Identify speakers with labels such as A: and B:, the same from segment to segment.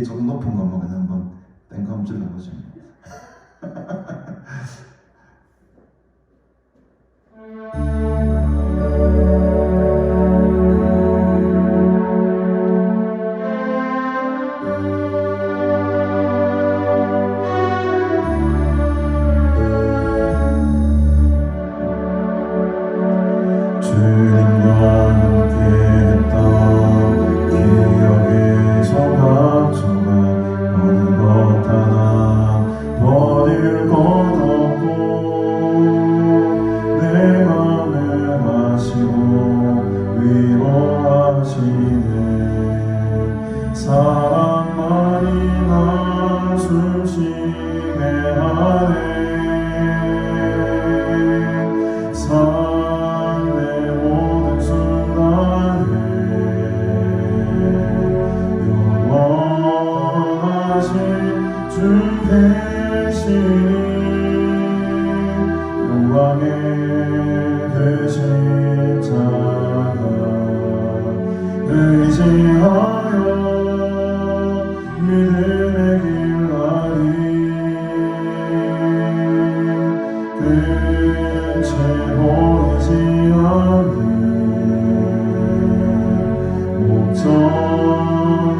A: 키 좀 높은 것만 그냥 한번 땡겨 한번 질러보죠. 주님과 함께했던 기억의 조각조각 어느 것 하나 버릴 것 없고 내 맘을 하시고 위로하시네. 사랑만이 날 숨쉬게 하네. 삶의 모든 순간에 영원하신 주 대신이 영광의 되신 자가 의지하여 믿음의 길 가리. 끝이 보이지 않는 목적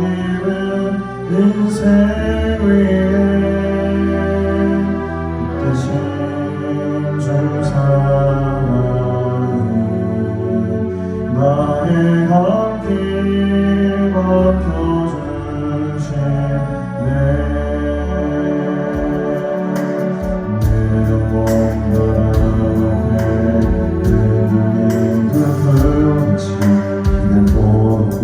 A: 잃은 인생 위에 대신 주 사랑이 나의 갓길 맡겨주시네. 내 영혼 바람에 흔들린 그 불빛이 기댈 곳 없고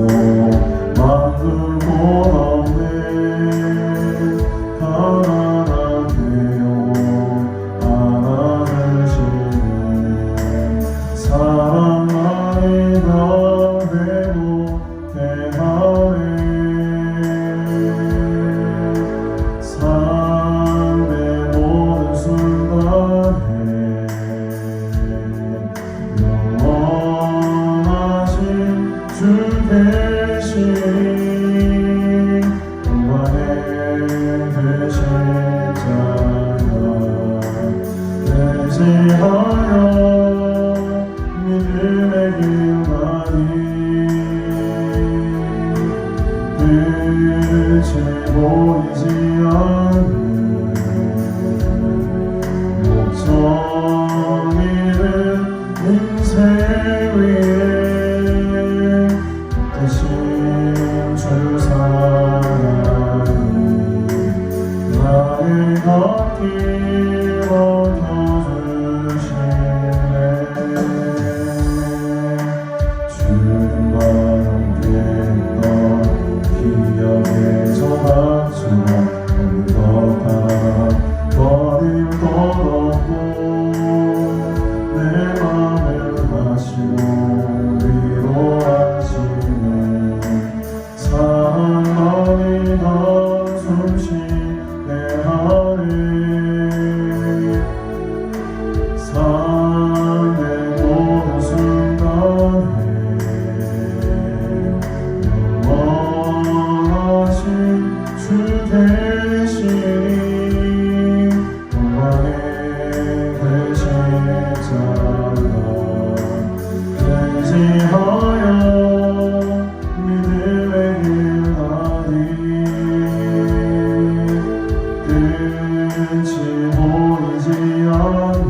A: 막을 곳 없네. 가난한 내 영혼 안아주시네. 사랑만이 날 회복해 하네. 삶의 모든 순간에 영원하신 주 대신 영광의 되신 자가 의지하여 믿음의 길 가리. 끝이 보이지 않는 목적 잃은 인생 위에 대신 주 사랑이 나의 갓길 맡겨주시네. 주님과 함께했던 기억의 조각조각 어느 것 하나 버릴 것 없고 내 맘을 하시고 위로하시네. 사랑만이 날 숨쉬게 하네. 삶의 모든 순간에 영원하신 주 대신이 영광의 되신 자가 의지하여 믿음의 길 가리. 끝이 보이지 않는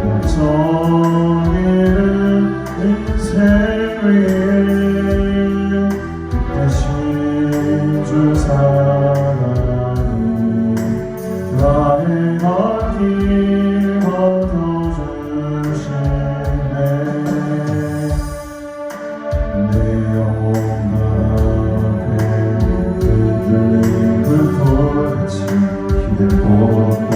A: 목적 잃은 인생 위에 대신 주 사랑이 나의 갓길 맡겨주시네. 내 영혼 앞에 흔들린 불꽃같이 기댈 곳 없고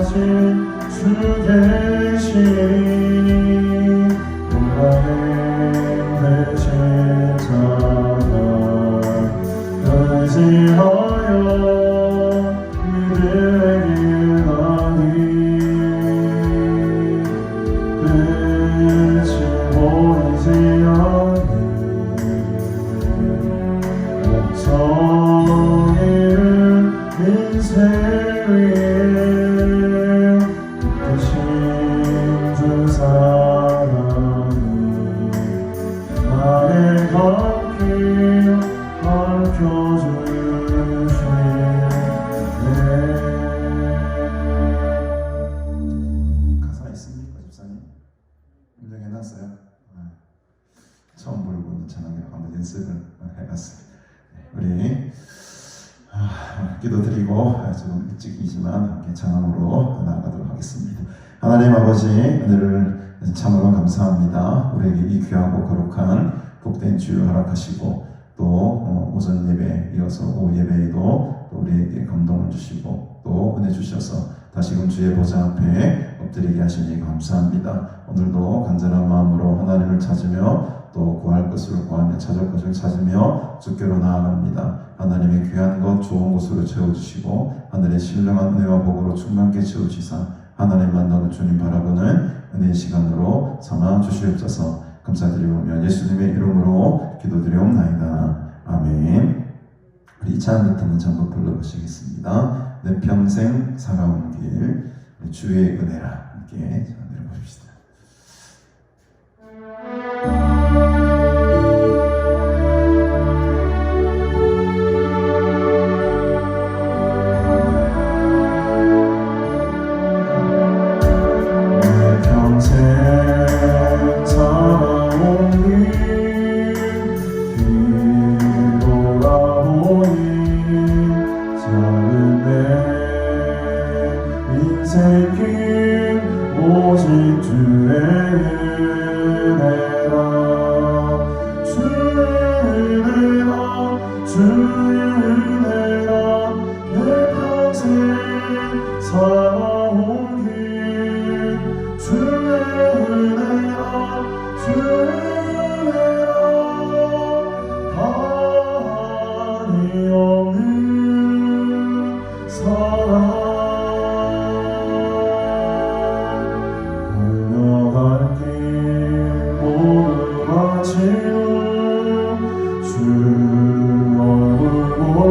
A: 하신 주 계시니 영광에 되신 자가 의지하여 이들의 길 가니 끝이 보이지 않는 정의를 인생 위에 이끄신 주 사랑이 나의 갓길 밝혀주시네. 가사 있습니까, 집사님? 입력해놨어요? 처음 부르고 있는 찬양이라고 한번 연습을 해봤어요. 우리 기도드리고 조금 일찍이지만 함께 찬양으로 나아가도록 하겠습니다. 하나님 아버지, 은혜를 참으로 감사합니다. 우리에게 이 귀하고 거룩한 복된 주를 허락하시고 또 오전 예배 이어서 오후 예배에도 또 우리에게 감동을 주시고 또 은혜 주셔서 다시금 주의 보좌 앞에 엎드리게 하시니 감사합니다. 오늘도 간절한 마음으로 하나님을 찾으며 또 구할 것을 구하며 찾을 것을 찾으며 주께로 나아갑니다. 하나님의 귀한 것 좋은 곳으로 채워주시고 하늘의 신령한 은혜와 복으로 충만케 채우시사 하나님 만나고 주님 바라보는 은혜의 시간으로 삼아 주시옵소서. 감사드리오며 예수님의 이름으로 기도드리옵나이다. 아멘. 우리 2차 부터 한번 불러보시겠습니다. 내 평생 살아온 길 주의 은혜라. 함께 내려보십시다. 살아온 길 뒤돌아보니 젊은 내 인생길 오직 주의 은혜라 주의 은혜라 주의 은혜라 내 평생 살아온 길 주의 은혜라 주의 은혜라 한이 없는 사랑 흘러갈 길 모두 마시고 주 얼굴 볼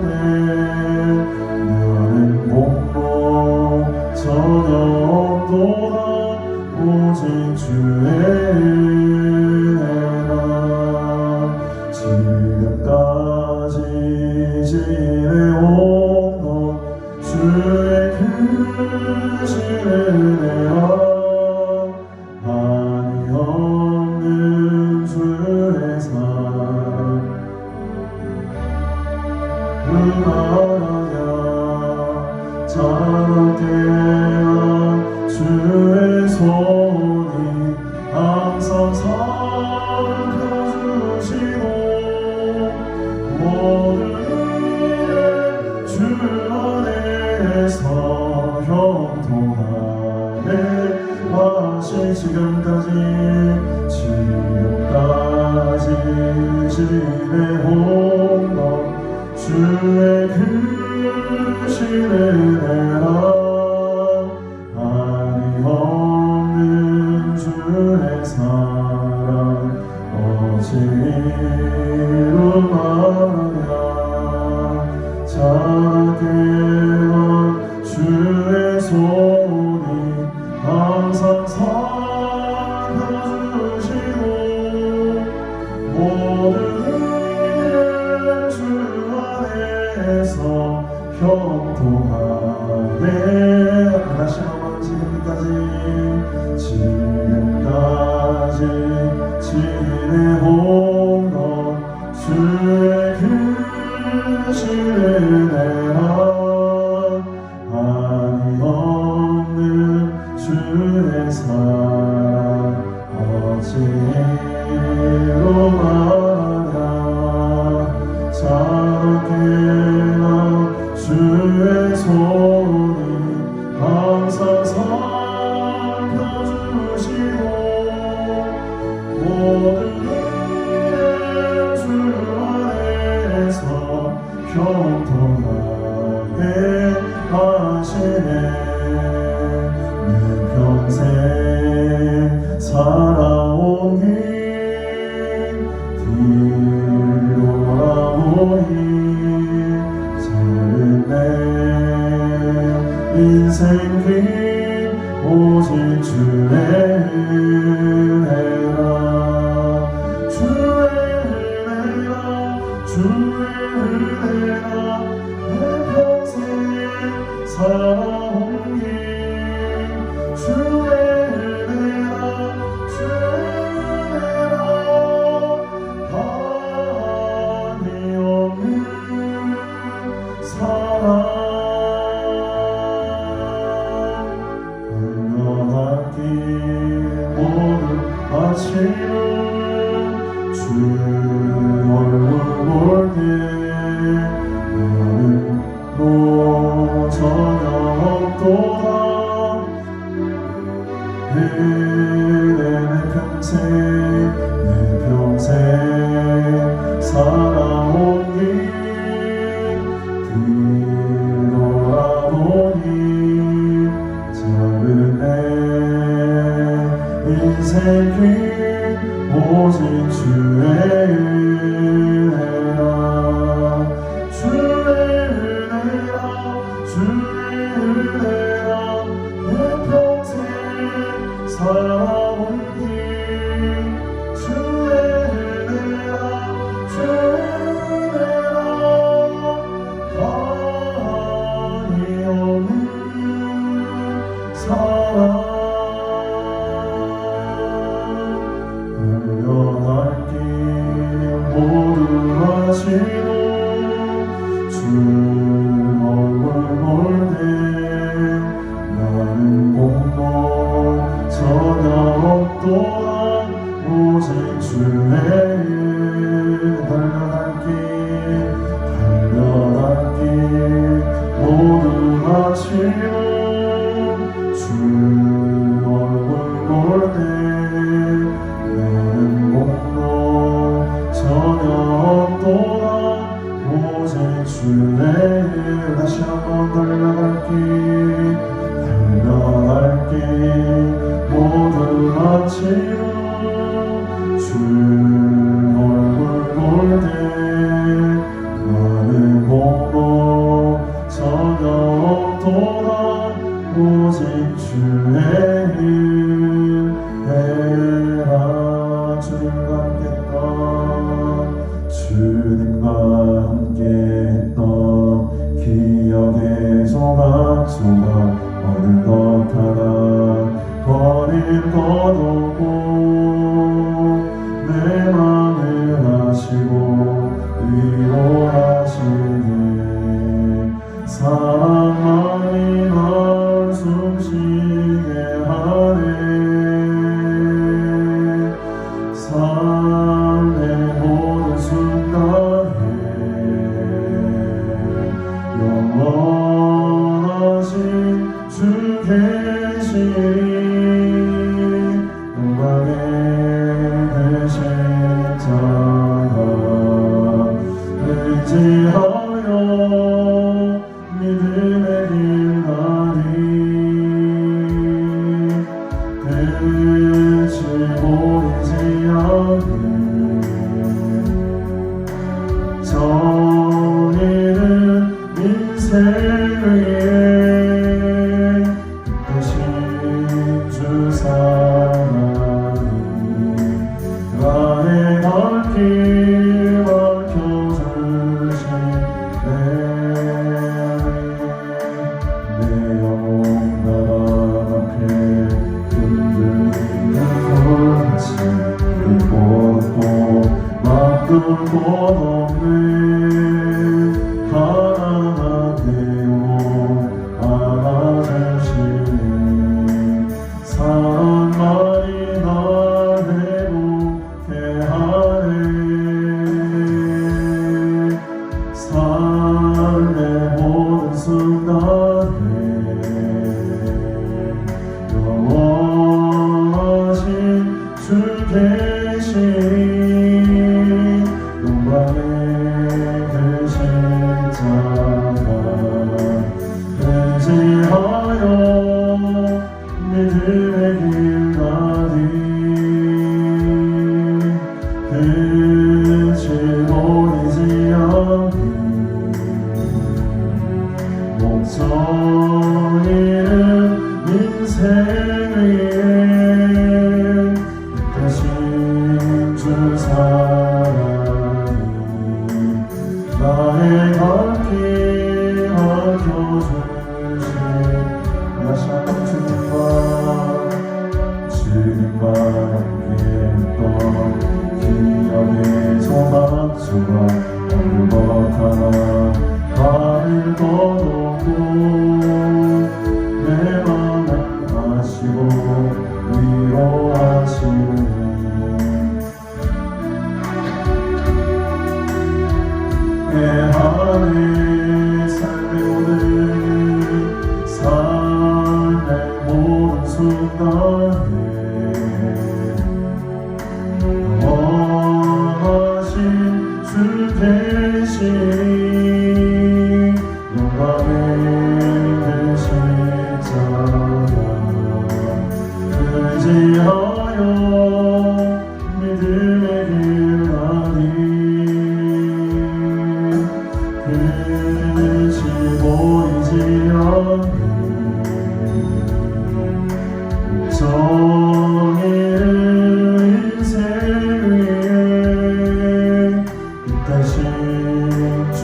A: 때 나는 공로 전혀 없도다 오직 주의 은혜라 지금까지 지내온 것 주의 크신 은혜라 한이 없는 주의 사랑 그만하냐 자나깨나 주의 손이 항상 살펴주시고 모든 일에 주 안에서 형통하게 하신 지금까지 지내온 것 주의 크신 은혜라 한이없는 주의 사랑 어찌로 말하랴 자라게 한 주의 손이 항상 살펴주시고 모든 일을 주 안에서 형통하게 다시 한번 지금까지 지내온 것 주의 크신 은혜라 한이없는 주의 사랑 어찌로 말하랴 자라게나 주의 손이 항상 살펴주시고 모든 일을 주 안에서 형통하게 하시네 내 평생 살아온 길 뒤돌아보니 작은 내 인생 길 오직 주의 은혜라 주의 은혜라 주의 은혜라 내 평생 살아온 길 주의 은혜라 주의 은혜라 한이 없는 사랑 모두 마치는 주 얼굴 볼 때 나는 너 전혀 없도다 내 평생 살아온 길 뒤돌아보니 작은 내 인생 길 오직 주의 은혜라 주의 은혜라 주의 은혜라 내 평생 살아온 길 주의 은혜라 주의 은혜라 한이 없는 사랑 모두 마치고 주 얼굴 볼 때 나는 공로 전혀 없도다 오직 주의 달려갈 길 모두 마치고 주 얼굴 볼 때 나는 공로 전혀 없도다 오직 주의 다시 한번 달려갈 길 모두 마치고 주 얼굴 볼 때 나는 공로 전혀 없도다 오직 주의 은혜라 주님과 함께 했던 기억의 조각조각 어느 것 하나 버릴 것 없고 내 맘을 아시고 위로하시니 사랑만이 날 숨쉬게 하네 삶의 모든 순간에 영원하신 주 계시니 영광의 그 십자가 의지하 의지하여 믿음의 길 가리 끝이 보이지 않는 정의는 인생 위에 대신 주 사랑이 나의 발길 밝혀주시네 내 영혼 나라 앞에 흔들리는 꽃이 꽃도 막을 곳 없네 하나만 되어 안아주시네 사랑만이 날 행복해 하네 삶의 모든 순간에 영원하신 주 계시니 영광의 그 십자가 의지하여 믿음의 길 가리 끝이 보이지 않는 목적이는 인생 위에 대신 주 사랑이 나의 발길 밝혀주신 다시 한번 주님과 함께했던 기억의 소망수가 어느 것 하나 하늘 떠놓고 내 맘을 아시고 위로하시는 애하네 삶의 모든 순간에 원하신 주 계시니 영광의 그 십자가 의지하여 믿음의 길 가리 끝이 보이지 않는 정의의 인생 위에 다시 주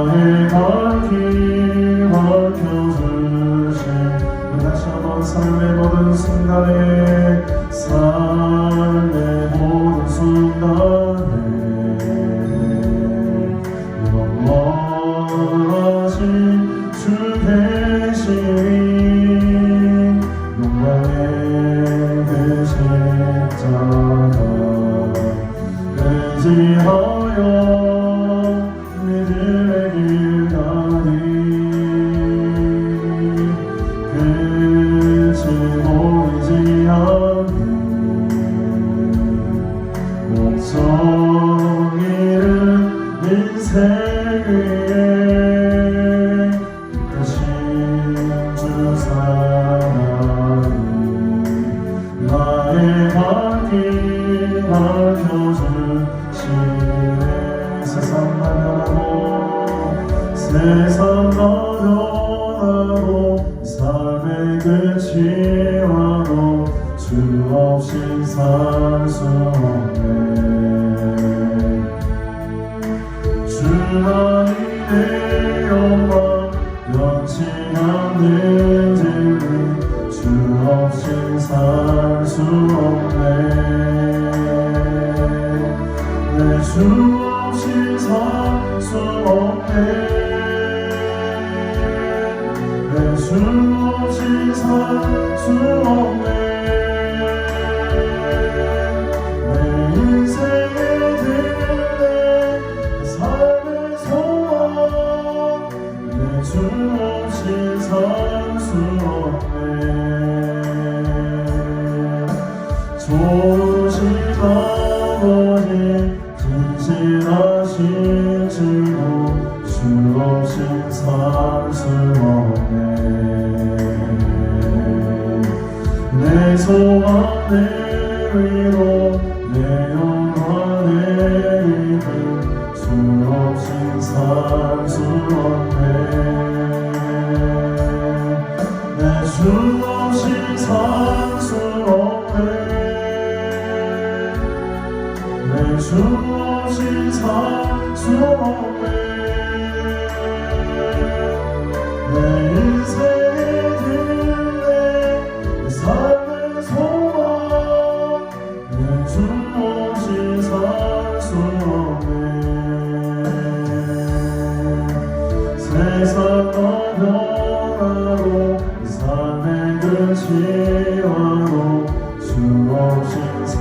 A: 나의 발길 밝혀주신 다시 한번 삶의 모든 순간에 삶의 모든 순간에 영원하신 주 계시니 영광의 그 십자가 의지하여 믿음의 길 가니 끝이 보이지 않는 목적 잃은 인생 위에 다시 주 사랑이 나의 발길 밝혀주시네 세상 나면하고 세상 나면하고 삶의 끝이 와도 주 없이 살 수 없네 주만이 내 영광 영치 않는 진리 주 없이 살 수 없네 내 주 없이 살 수 없네 내 주 없이 살 수 없네 내 인생의 등대 삶의 소원 내 주 없이 살 수 없네 좋으신 아버지 진실하신 주로 주 없이 살 수 없네 내 소원 내 위로 내 영광 내 믿음 주 없이 살 수 없네 내 주 없이 살 수 없네 내 주 없이 살 수 없네 내 인생의 등대 내 삶의 소망 내 주 없이 살 수 없네 세상 변화로 삶의 끝이 와도 주 없이 살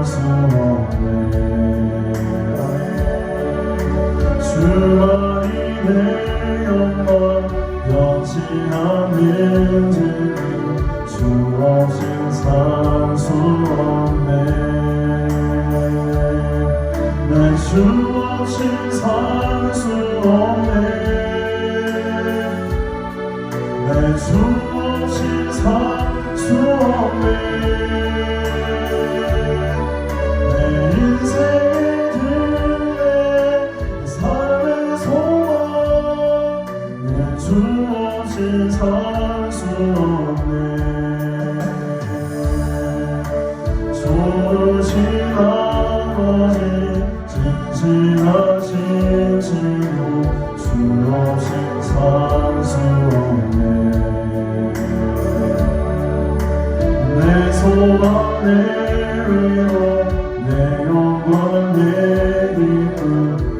A: 수 없네 주만이 내 영광 영치 않는 진리 주 없이 살 수 없네 내 주 없이 살 수 없네 내 주 없이 살 수 없네 내 인생의 등대 삶의 소망 내 주 없이 살 수 없네 좋으신 아버지 진실하신 주로 주 없이 살 수 없네 내 소망 내 위로 내 영광 내 기쁨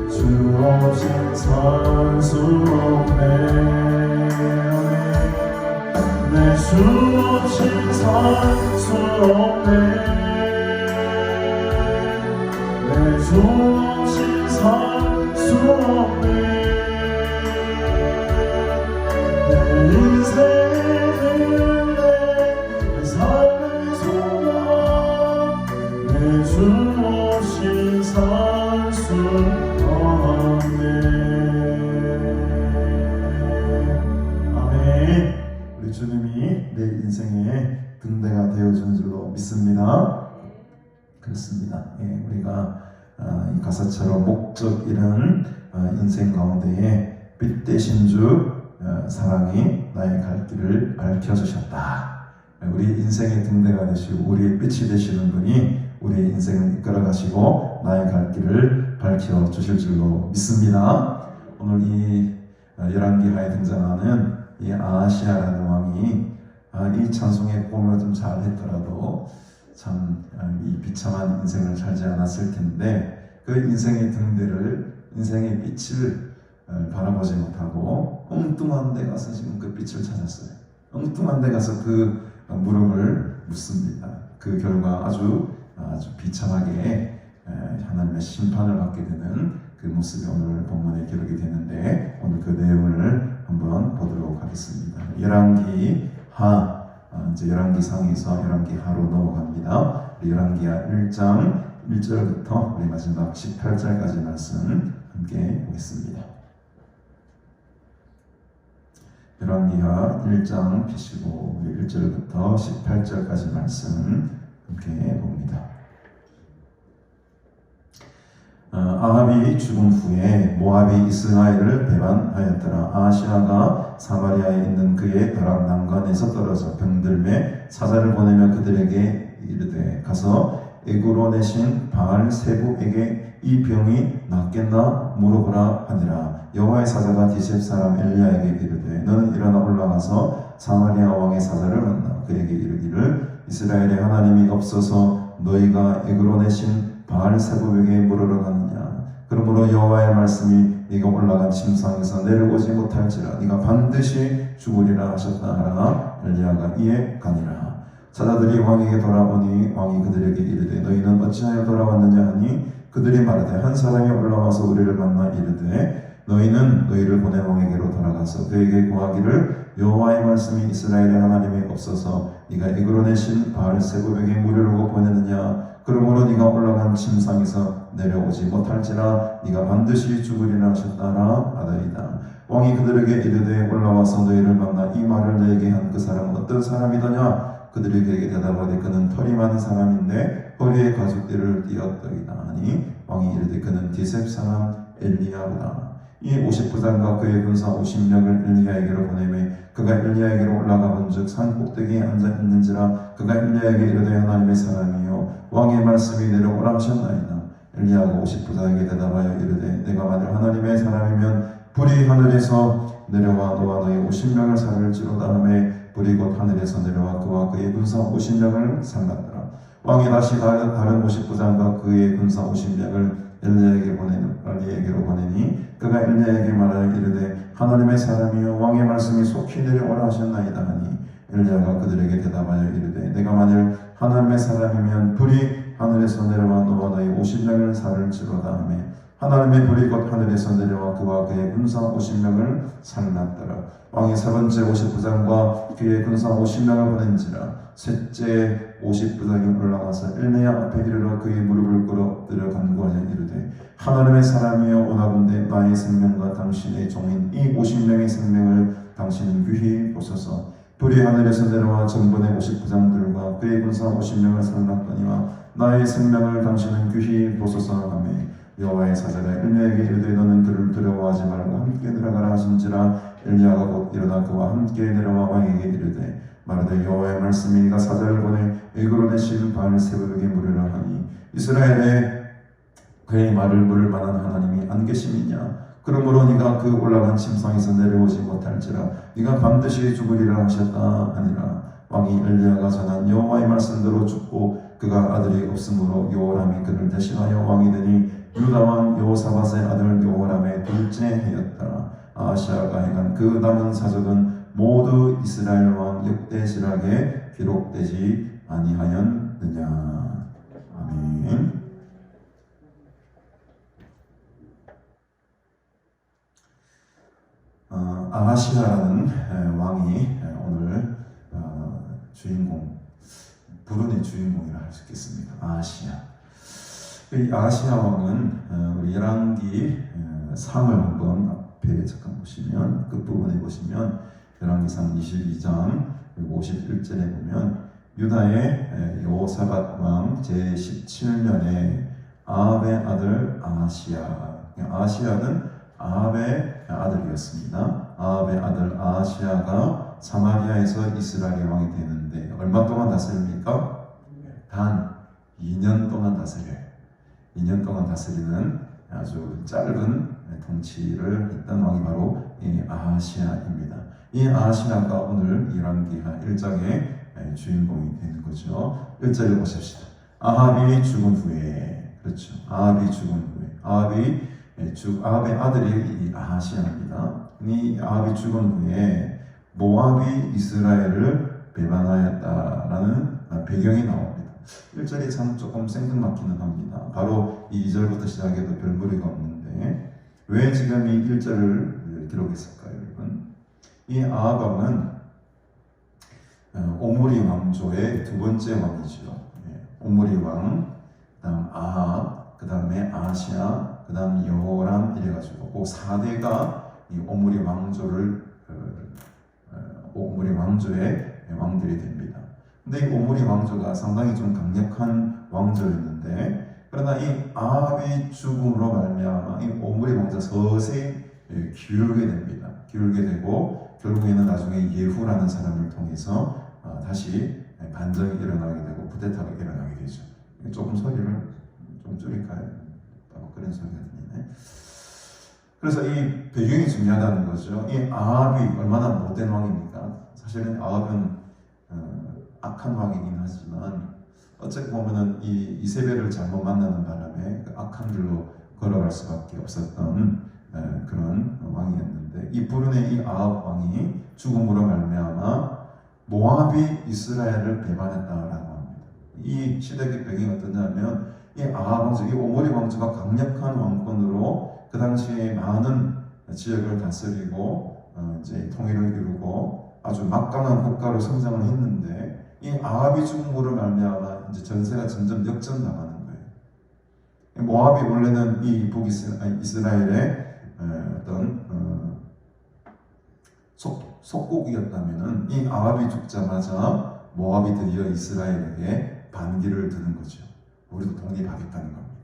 A: 주 없이 살 수 없네 내 주 없이 살 수 없네 내 주 없이 살 수 없네 내 인생의 등대 내 삶의 소망 내 주 없이 살 수 없네 아멘 우리 주님이 내 인생의 등대가 되어주는 줄로 믿습니다 그렇습니다 우리가 이 가사처럼 목적 잃은 인생 가운데에 빛 되신 주 사랑이 나의 갈 길을 밝혀주셨다. 우리 인생의 등대가 되시고 우리의 빛이 되시는 분이 우리의 인생을 이끌어 가시고 나의 갈 길을 밝혀주실 줄로 믿습니다. 오늘 이 열왕기하에 등장하는 이 아하시아라는 왕이 이 찬송의 꿈을 좀 잘했더라도 참 이 비참한 인생을 살지 않았을 텐데, 그 인생의 등대를, 인생의 빛을 바라보지 못하고 엉뚱한 데 가서 지금 그 빛을 찾았어요. 엉뚱한 데 가서 그 무릎을 묻습니다. 그 결과 아주 비참하게 하나님의 심판을 받게 되는 그 모습이 오늘 본문에 기록이 되는데, 오늘 그 내용을 한번 보도록 하겠습니다. 열왕기하, 이제 열왕기상에서 열왕기하로 넘어갑니다. 열왕기하 1장 1절부터 우리 마지막 18절까지 말씀 함께 보겠습니다. 열왕기하 1장 피시고 1절부터 18절까지 말씀 함께 봅니다. 아합이 죽은 후에 모압이 이스라엘을 배반하였더라. 아하시아가 사마리아에 있는 그의 다락 난간에서 떨어져 병들매 사자를 보내며 그들에게 이르되 가서 에그론의 바알 세부에게 이 병이 낫겠나 물어보라 하니라. 여호와의 사자가 디셉 사람 엘리야에게 이르되 너는 일어나 올라가서 사마리아 왕의 사자를 만나 그에게 이르기를 이스라엘의 하나님이 없어서 너희가 에그론의 바알 세부에게 물으러 가느냐. 그러므로 여호와의 말씀이 네가 올라간 침상에서 내려오지 못할지라 네가 반드시 죽으리라 하셨다 하라. 엘리야가 이에 가니라. 사자들이 왕에게 돌아오니 왕이 그들에게 이르되 너희는 어찌하여 돌아왔느냐 하니 그들이 말하되 한 사람이 올라와서 우리를 만나 이르되 너희는 너희를 보낸 왕에게로 돌아가서 그에게 고하기를 여호와의 말씀이 이스라엘의 하나님이 없어서 네가 에그론의 바알 세부에게 물으려고 보내느냐. 그러므로 네가 올라간 침상에서 내려오지 못할지라 네가 반드시 죽으리라 하셨다라 하더이다. 왕이 그들에게 이르되 올라와서 너희를 만나 이 말을 너에게 한 그 사람은 어떤 사람이더냐. 그들이 그에게 대답하되 그는 털이 많은 사람인데 허리에 가죽띠를 띠었더이다 하니 왕이 이르되 그는 디셉 사람 엘리야로다. 이 50부장과 그의 군사 50명을 엘리야에게로 보내매 그가 엘리야에게로 올라가 본즉 산 꼭대기에 앉아 있는지라. 그가 엘리야에게 이르되 하나님의 사람이요 왕의 말씀이 내려오라 하셨나이다. 엘리야가 50부장에게 대답하여 이르되 내가 만일 하나님의 사람이면 불이 하늘에서 내려와 너와 너희 50명을 살릴지로다 하매 불이 곧 하늘에서 내려와 그와 그의 군사 50명을 살랐더라. 왕이 다시 다른 50부장과 그의 군사 50명을 엘리야에게로 보내니 그가 엘리야에게 말하여 이르되 하나님의 사람이여 왕의 말씀이 속히 내려오라 하셨나이다 하니 엘리야가 그들에게 대답하여 이르되 내가 만일 하나님의 사람이면 불이 하늘에서 내려와 너와 너희 50명을 살릴지로다 하며 하나님의 불이 곧 하늘에서 내려와 그와 그의 군사 50명을 살랐더라. 왕이 세 번째 50부장과 그의 군사 50명을 보낸지라. 셋째 50부장이 올라가서 엘리야 앞에 이르러 그의 무릎을 꿇어 엎드려 간구하여 이르되 하나님의 사람이여 원하건대 나의 생명과 당신의 종인 이 50명의 생명을 당신은 귀히 보소서. 불이 하늘에서 내려와 전번의 50부장들과 그의 군사 50명을 살랐거니와 나의 생명을 당신은 귀히 보소서 하며 여호와의 사자가 엘리야에게 이르되 너는 그를 두려워하지 말고 함께 내려가라 하신지라. 엘리야가 곧 일어나 그와 함께 내려와 왕에게 이르되 말하되 여호와의 말씀이 네가 사자를 보내 에그론의 바알 세부에게 물으라 하니 이스라엘에 그의 말을 물을 만한 하나님이 안 계심이냐. 그러므로 네가 그 올라간 침상에서 내려오지 못할지라 네가 반드시 죽으리라 하셨다 하니라. 왕이 엘리야가 전한 여호와의 말씀대로 죽고 그가 아들이 없으므로 여호람이 그를 대신하여 왕이 되니 유다 왕 여호사밧의 아들 여호람의 둘째 해였다. 아하시아가 행한 그 남은 사적은 모두 이스라엘 왕 역대시락에 기록되지 아니하였느냐. 아멘. 아하시아라는 왕이 오늘 주인공, 불운의 주인공이라 할 수 있겠습니다. 아하시아. 이 아하시아 왕은 우리 열왕기 3을 한번 앞에 잠깐 보시면 끝부분에 보시면 열왕기상 22장 그리고 51절에 보면 유다의 여호사밧 왕 제17년에 아합의 아들 아하시아. 아하시아는 아합의 아들이었습니다. 아합의 아들 아하시아가 사마리아에서 이스라엘의 왕이 되는데 얼마 동안 다스립니까? 단 2년 동안 다스려요. 2년 동안 다스리는 아주 짧은 통치를 했던 왕이 바로 이 아하시아입니다. 이 아하시아가 오늘 열왕기하 1장의 주인공이 되는 거죠. 1절을 보십시다. 아합이 죽은 후에, 그렇죠. 아합이 죽은 후에, 아합의 아들이 이 아하시아입니다. 이 아합이 죽은 후에 모압이 이스라엘을 배반하였다라는 배경이 나옵니다. 1절이 참 조금 생뚱맞기는 합니다. 바로 이 2절부터 시작해도 별 무리가 없는데 왜 지금 이 1절을 기록했을까요, 여러분? 이 아합 왕은 오므리 왕조의 두 번째 왕이죠. 오므리 왕, 그다음 아합, 그다음에 아시아, 그다음 여호람 이래가지고 그 4대가 이 오므리 왕조의 왕들이 됩니다. 근데 이 오므리 왕조가 상당히 좀 강력한 왕조였는데 그러나 이 아합의 죽음으로 말미암아 이 오므리 왕조가 서서히 기울게 됩니다. 기울게 되고 결국에는 나중에 예후라는 사람을 통해서 다시 반정이 일어나게 되고 쿠데타가 일어나게 되죠. 조금 소리를 좀 줄일까요? 그런 소리가 들리네. 그래서 이 배경이 중요하다는 거죠. 이 아합이 얼마나 못된 왕입니까? 사실은 아합은 악한 왕이긴 하지만 어찌 보면은 이 이세벨을 잘못 만나는 바람에 그 악한 길로 걸어갈 수밖에 없었던 그런 왕이었는데 이 불운의 이 아합 왕이 죽음으로 말미암아 모압이 이스라엘을 배반했다라고 합니다. 이 시대의 배경이 어떠냐면 이 아합 왕조, 이 오므리 왕조가 강력한 왕권으로 그 당시에 많은 지역을 다스리고 이제 통일을 이루고 아주 막강한 국가로 성장을 했는데 이 아합이 죽음으로 말미암아 이제 전세가 점점 역전당하는 거예요. 모압이 원래는 이 북이스라엘의 어떤 속국이었다면은 이 아합이 죽자마자 모압이 드디어 이스라엘에게 반기를 드는 거죠. 우리도 독립하겠다는 겁니다.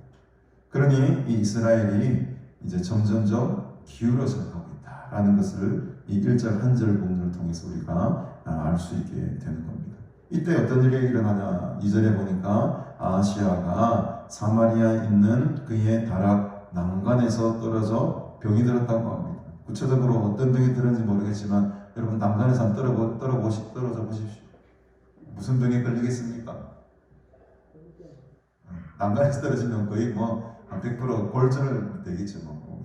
A: 그러니 이 이스라엘이 이제 점점점 기울어져 가고 있다라는 것을 이 1절 한 절 부분을 통해서 우리가 알 수 있게 되는 겁니다. 이때 어떤 일이 일어나냐? 2절에 보니까 아하시아가 사마리아에 있는 그의 다락 난간에서 떨어져 병이 들었다고 합니다. 구체적으로 어떤 병이 들었는지 모르겠지만 여러분 난간에서 한번 떨어져 보십시오. 무슨 병에 걸리겠습니까? 난간에서 떨어지면 거의 한 100% 골절 되겠죠.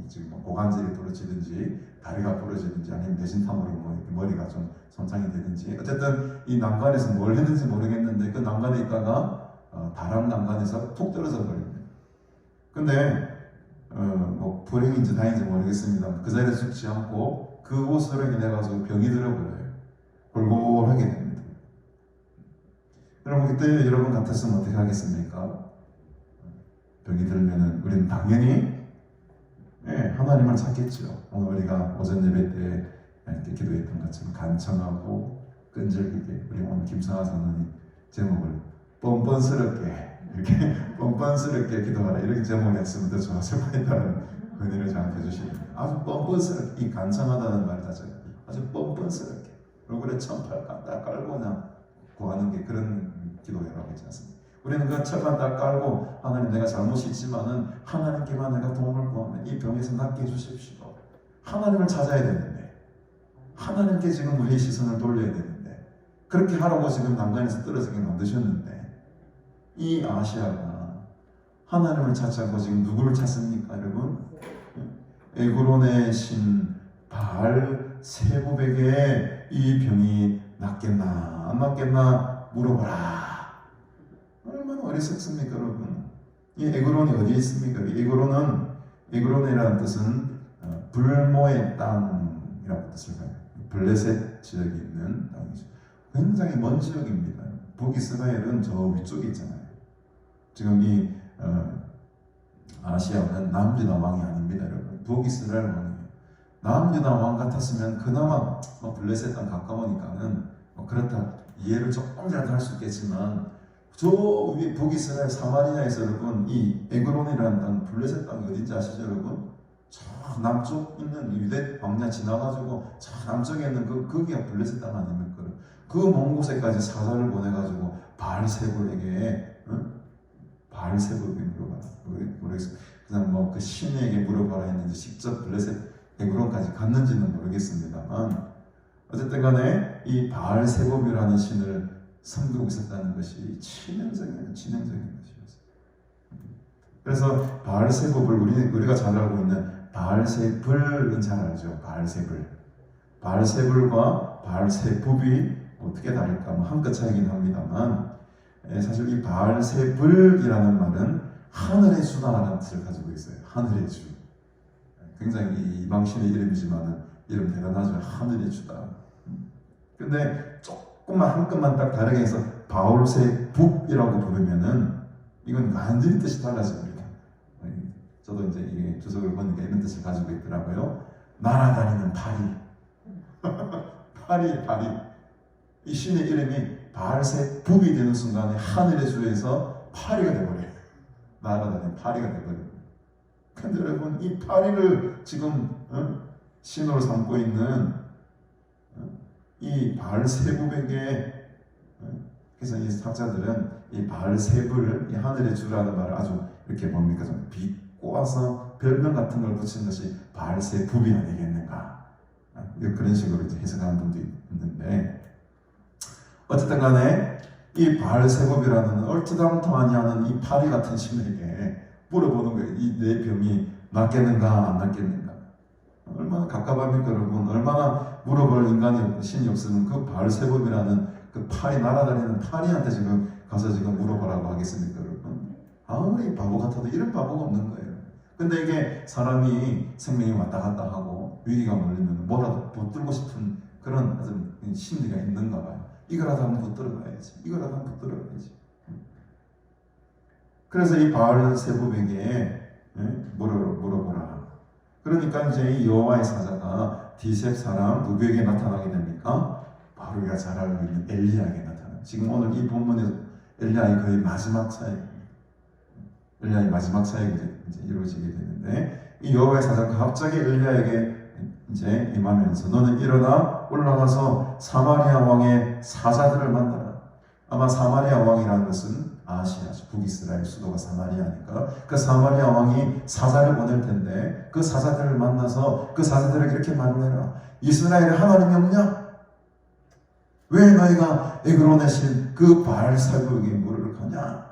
A: 지금 고관절이 부러지든지 다리가 부러지든지 아니면 뇌진탕으로 머리가 좀 손상이 되든지 어쨌든 이 난간에서 뭘 했는지 모르겠는데 그 난간에 있다가 다락 난간에서 툭 떨어져 버립니다. 근데 불행인지 다행인지 모르겠습니다. 그 자리에 죽지 않고 그곳으로 인해 가지고 병이 들어버려요. 골골하게 됩니다. 여러분 그때 여러분 같았으면 어떻게 하겠습니까? 병이 들면은 우리는 당연히 하나님을 찾겠죠. 오늘 우리가 오전 예배 때 기도했던 것처럼 간청하고 끈질기게 우리 오늘 김상하 선생님 제목을 뻔뻔스럽게 이렇게 뻔뻔스럽게 기도하라 이렇게 제목을 했으면 더 좋았을 뻔했다는 은혜를 저한테 주십니다. 아주 뻔뻔스럽게 이 간청하다는 말이 아주 뻔뻔스럽게 얼굴에 천팔 딱 깔고 그냥 구하는 게 그런 기도라고 했지 않습니까? 우리는 그 철판 딱 깔고 하나님 내가 잘못이 있지만은 하나님께만 내가 도움을 구하면 이 병에서 낫게 해주십시오. 하나님을 찾아야 되는데 하나님께 지금 우리의 시선을 돌려야 되는데 그렇게 하라고 지금 난간에서 떨어지게 만드셨는데 이 아시아가 하나님을 찾지 않고 지금 누구를 찾습니까 여러분? 에그론의 신 바알 세부백에 이 병이 낫겠나 안 낫겠나 물어보라. 얼마나 어리석습니까 여러분? 이 에그론이 어디에 있습니까? 에그론이라는 뜻은 불모의 땅이라고 뜻을 해요. 블레셋 지역에 있는 땅이죠. 굉장히 먼 지역입니다. 북이스라엘은 저 위쪽에 있잖아요. 지금 이 아시아는 남유다 왕이 아닙니다 여러분. 북이스라엘 왕이에요. 남유다 왕 같았으면 그나마 블레셋 땅 가까우니까는 그렇다 이해를 조금이라도 할 수 있겠지만 저 위에 북이스라엘 사마리아에서 여러분 이 에그론이라는 땅 블레셋 땅이 어딘지 아시죠 여러분? 저 남쪽 있는 유대 광야 지나가지고 저 남쪽에 있는 거기가 블레셋 땅 아닙니까? 그 먼 곳에까지 사자를 보내가지고 바알세부에게 바알세부에게 물어봐라. 모르겠어요. 그냥 뭐 그 신에게 물어봐라 했는지 직접 블레셋 에그론까지 갔는지는 모르겠습니다만 어쨌든 간에 이 바알세봅이라는 신을 섬기고 있었다는 것이 치명적인 것이었어요. 그래서 바알세봅을 우리가 잘 알고 있는 바알세불은 잘 알죠. 바알세불과 바알세봅이 어떻게 다를까? 뭐 한 끗 차이긴 합니다만 사실 이 바알세불이라는 말은 하늘의 주다라는 뜻을 가지고 있어요. 하늘의 주. 굉장히 이방신의 이름이지만 이름 대단하죠. 하늘의 주다. 근데 조금만 한 끗만 딱 다르게 해서 바울세북이라고 부르면은 이건 완전히 뜻이 달라집니다. 저도 이제 이게 주석을 보니까 이런 뜻을 가지고 있더라고요. 날아다니는 파리. 이 신의 이름이 바알세북이 되는 순간에 하늘의 주에서 파리가 되어버려요. 날아다니는 파리가 되어버려요. 근데 여러분 이 파리를 지금 신으로 삼고 있는 이 바알세북에게 그래서 이 학자들은 이 바알세불, 이 하늘의 주라는 말을 아주 이렇게 뭡니까 좀 비꼬아서 별명 같은 걸 붙인 것이 바알세북이 아니겠는가 그런 식으로 이제 해석하는 분도 있는데 어쨌든 간에 이 바알세봅이라는 얼토당토 아니하는 이 파리 같은 신에게 물어보는 거예요. 이 내 병이 낫겠는가 안 낫겠는가. 얼마나 갑갑합니까 여러분. 얼마나 물어볼 인간이 신이 없으면 그 바알세봅이라는 그 파리 날아다니는 파리한테 지금 가서 지금 물어보라고 하겠습니까 여러분. 아무리 바보 같아도 이런 바보가 없는 거예요. 근데 이게 사람이 생명이 왔다 갔다 하고 위기가 몰리면 뭐라도 붙들고 싶은 그런 어떤 심리가 있는가 봐요. 이거라도 한번 붙들어 가야지. 그래서 이 바알세봅에게 물어보라. 그러니까 이제 이 여호와의 사자가 디셉 사람 누구에게 나타나게 됩니까? 바로 우리가 잘 알고 있는 엘리야에게 나타납니다. 지금 오늘 이 본문에서 엘리야의 거의 마지막 사역입니다. 엘리야의 마지막 사역이 이제 이루어지게 되는데 이 여호와의 사자가 갑자기 엘리야에게 이제 임하면서 너는 일어나 올라가서 사마리아 왕의 사자들을 만나라. 아마 사마리아 왕이라는 것은 아시아죠. 북이스라엘 수도가 사마리아니까 그 사마리아 왕이 사자를 보낼 텐데 그 사자들을 만나서 그 사자들에게 이렇게 말을 해라. 이스라엘에 하나님이 없냐? 왜 너희가 에그론의 신 그 바알세봅에게 물을 가냐?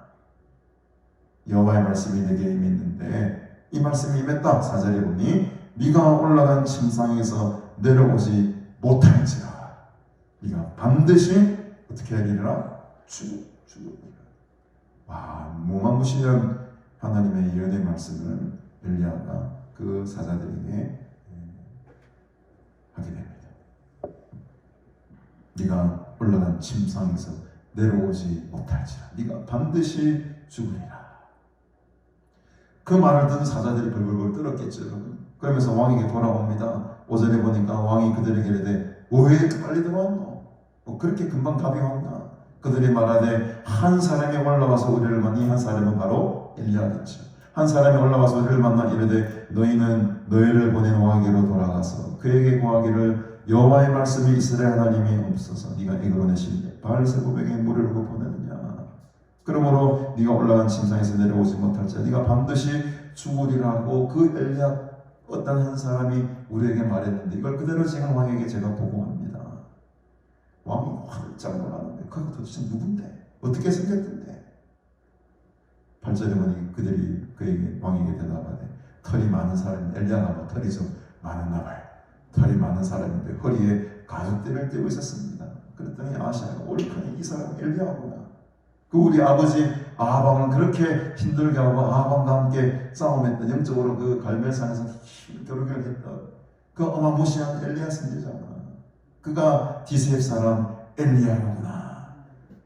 A: 여호와의 말씀이 내게 임했는데 이 말씀이 임했다. 4절에 보니 네가 올라간 침상에서 내려오지 못할지라. 네가 반드시 어떻게 하리라? 죽으리라. 와, 무마무시한 하나님의 예언의 말씀을 엘리야가 그 사자들에게 하게 됩니다. 네가 올라간 침상에서 내려오지 못할지라. 네가 반드시 죽으리라. 그 말을 듣는 사자들이 벌벌벌 떨었겠죠. 그러면서 왕에게 돌아옵니다. 5절에 보니까 왕이 그들에게 이르되 왜 이렇게 빨리 들어왔노? 그렇게 금방 답이 왔나? 그들이 말하되 한 사람이 올라와서 우리를 만나. 한 사람은 바로 엘리야겠죠. 한 사람이 올라와서 우리를 만나 이르되 너희는 너희를 보낸 왕에게로 돌아가서 그에게 구하기를 여호와의 말씀이 이스라엘 하나님이 없어서 네가 에그론의 신 바알세봅에게 물을 두고 보내느냐. 그러므로 네가 올라간 침상에서 내려오지 못할지라. 네가 반드시 죽으리라고 그 엘리야 어떤 한 사람이 우리에게 말했는데 이걸 그대로 지금 왕에게 제가 보고합니다. 왕이 활짝 놀라는데 그가 도대체 누군데? 어떻게 생겼던데? 8절에 보니 그들이 그에게 왕에게 대답하되 털이 많은 사람. 엘리야가 뭐 털이 좀 많았나 봐요. 털이 많은 사람인데 허리에 가죽띠를 떼고 있었습니다. 그랬더니 아시아가 옳거니 이 사람은 엘리야구나. 그 우리 아버지 아방을 그렇게 힘들게 하고 아방과 함께 싸움했던 영적으로 그 갈멜산에서 겨루기를 했던 그 어마무시한 엘리야 선지자가 그가 디셉 사람 엘리야구나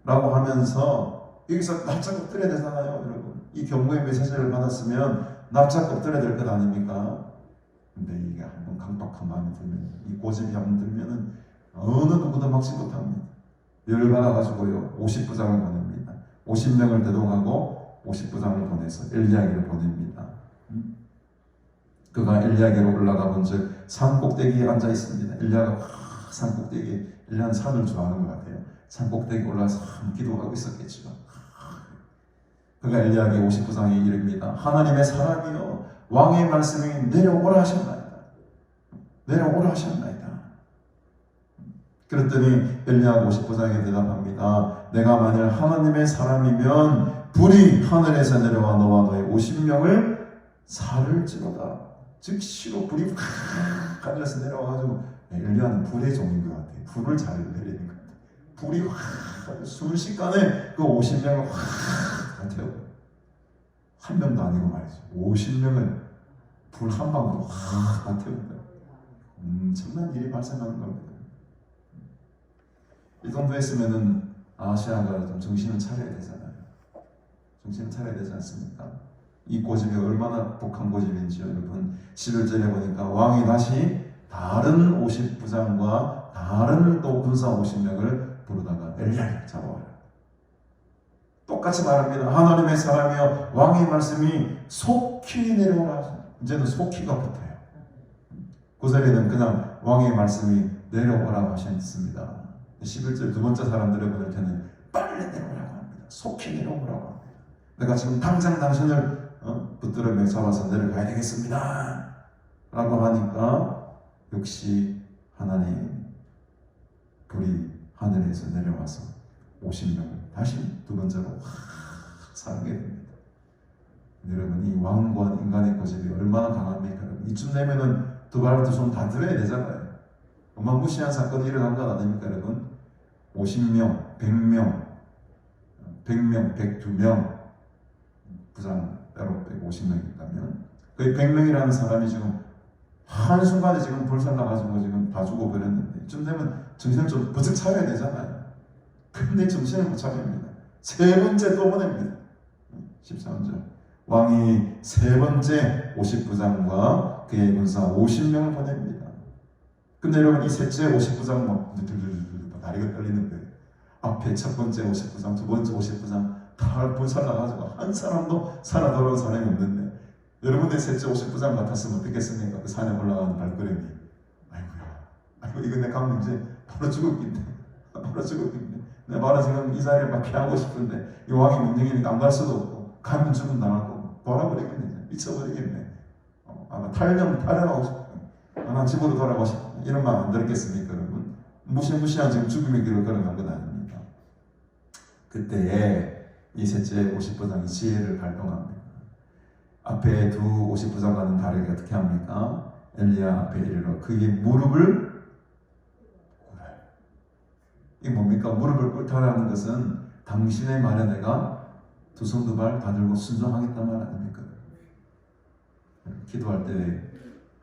A: 라고 하면서 여기서 납작 엎드려야 되잖아요. 여러분 이 경고의 메시지를 받았으면 납작 엎드려야 될 것 아닙니까? 근데 이게 한번 강박한 마음이 들면 이 고집이 한번 들면은 어느 누구도 막지 못합니다. 열받아가지고요 50부장을 보냅니다. 50명을 대동하고 50부장을 보내서 엘리야에게로 보냅니다. 그가 엘리야에게로 올라가 본즉 산 꼭대기에 앉아 있습니다. 엘리야가 산 꼭대기에 엘리야는 산을 좋아하는 것 같아요. 산 꼭대기에 올라가서 기도하고 있었겠죠. 그가 엘리야에게 59장에 이릅니다. 하나님의 사람이여 왕의 말씀이 내려오라 하셨나이다. 내려오라 하셨나이다. 그랬더니 엘리야가 59장에 대답합니다. 내가 만일 하나님의 사람이면 불이 하늘에서 내려와 너와 너의 50명을 살을지로다. 즉시로 불이 확 하늘에서 내려와가지고 엘리야는 불의 종인 것 같아요. 불을 잘 내리는 것 같아요. 불이 확 순식간에 그 50명을 확 태워요. 한 명도 아니고 말이죠. 50명을 불 한 방으로 확 태운다. 엄청난 일이 발생하는 겁니다. 이 정도 했으면은 아시아가 좀 정신을 차려야 되잖아요. 정신을 차려야 되지 않습니까? 이 고집이 얼마나 독한 고집인지 여러분 11절에 보니까 왕이 다시 다른 50부장과 다른 또 군사 50명을 부르다가 엘리야를 잡아와요. 똑같이 말합니다. 하나님의 사람이여 왕의 말씀이 속히 내려오라 하십니다. 이제는 속히가 붙어요. 9절에는 그냥 왕의 말씀이 내려오라고 하셨습니다. 11절 두 번째 사람들을 보낼 때는 빨리 내려오라고 합니다. 속히 내려오라고 합니다. 내가 지금 당장 당신을 붙들어 잡아서 내려가야 되겠습니다 라고 하니까 역시 하나님 불이 하늘에서 내려와서 50명을 다시 두 번째로 확 살게 됩니다. 여러분 이 왕과 인간의 고집이 얼마나 강합니까? 이쯤 되면은 두 발 두 손 다 들어야 되잖아요. 어마무시한 사건이 일어난 것 아닙니까 여러분? 50명, 100명, 100명, 102명 부장 따로 빼고 50명 있다면 거의 100명이라는 사람이 지금 한순간에 지금 불살라가지고 지금 다 죽어버렸는데 이쯤 되면 정신을 좀 버쩍 차려야 되잖아요. 근데 정신을 못 차립니다. 세 번째 또 보냅니다. 13절 왕이 세 번째 50부장과 그의 군사 50명을 보냅니다. 근데 여러분 이 셋째 50부장 막 다리가 떨리는 거예요. 앞에 첫 번째 50부장, 두 번째 50부장 다 불살라가지고 한 사람도 살아 돌아온 사람이 없는데 여러분의 셋째 50부장 같았으면 어떻겠습니까? 그 산에 올라가는 발걸음이 아이고 이거 내 가면 이제 바로 죽었겠네. 바로 죽었겠네. 내가 바로 지금 이 자리를 막 피하고 싶은데 이 왕이 문명이니까 안 갈 수도 없고 가면 죽음 당할 거고 돌아버리겠네. 미쳐버리겠네. 아마 탈영하고 싶어. 아마 집으로 돌아가고 싶어. 이런 마음 안 들었겠습니까 여러분? 무시무시한 지금 죽음의 길을 걸어간 건 아닙니다. 그때에 이 셋째 50부장이 지혜를 발동합니다. 앞에 두 50부장과는 다르게 어떻게 합니까? 엘리야 앞에 이르러 그의 무릎을 꿇어요. 이게 뭡니까? 무릎을 꿇다라는 것은 당신의 말에 내가 두 손 두 발 다 들고 순종하겠다는 말 아닙니까? 기도할 때